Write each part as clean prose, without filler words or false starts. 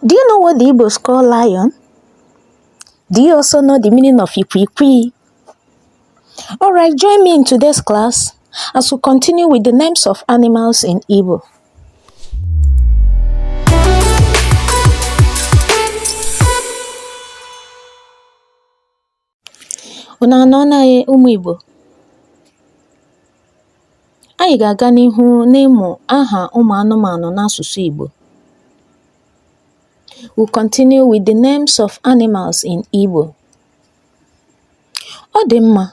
Do you know what the Igbos call lion? Do you also know the meaning of ikwikwii? Alright, join me in today's class as we continue with the names of animals in Igbo. Unu anọ na ụmụ Igbo? Anyị ga-aga n'ihu n'ịmụ aha ụmụ anụmanụ n'asụsụ Igbo. We'll continue with the names of animals in Igbo. Ọ dị mma.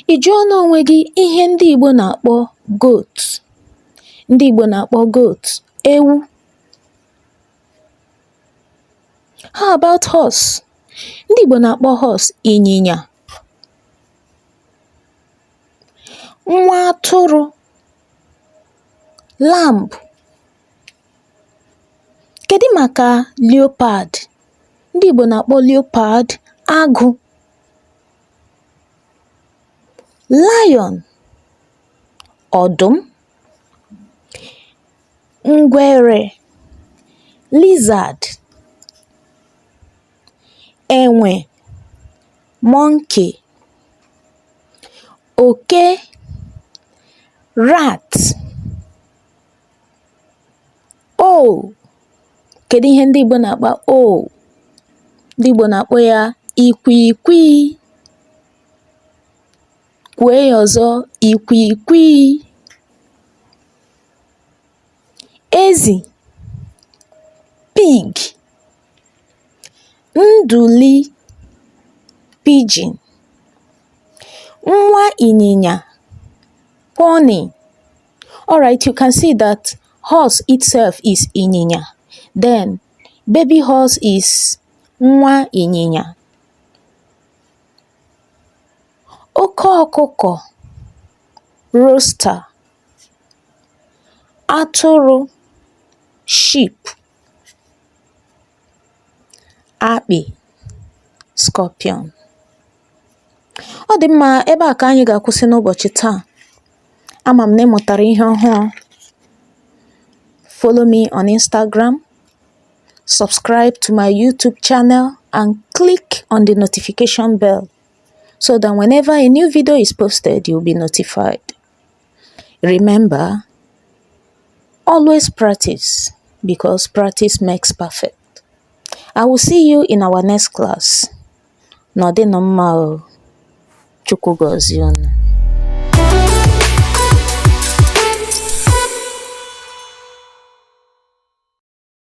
Ị jụọ n'onwe gị ihe ndị Igbo na-akpọ goat. Ndị Igbo na-akpọ goat ewu. How about horse? Ndị Igbo na-akpọ horse ịnyịnya. Nwa atụrụ lamb. Kedu maka leopard? Ndị Igbo na-akpọ leopard agụ. Lion ọdụm. Ngwere lizard. Enwe monkey. Oke rat. Owl. Kedu ihe ndị Igbo na-akpọ owl? Ndị Igbo na-akpọ ya ikwikwii. Kwee ya ọzọ, ikwikwii. Ezi pig. Nduli pigeon. Nwa ịnyịnya pony. Alright, you can see that horse itself is ịnyịnya. Then baby horse is nwa ịnyịnya. Oke ọkụkọ rooster. Atụrụ sheep. Akpị scorpion. Ọ dị mma, ebe a ka anyị ga-akwụsị n'ụbọchị taa. Ama m na ị mụtara ihe ọhụrụ. Follow me on Instagram, subscribe to my YouTube channel, and click on the notification bell so that whenever a new video is posted, you'll be notified. Remember, always practice because practice makes perfect. I will see you in our next class. Nọdịnụ mma o. Chukwu gọzie unu.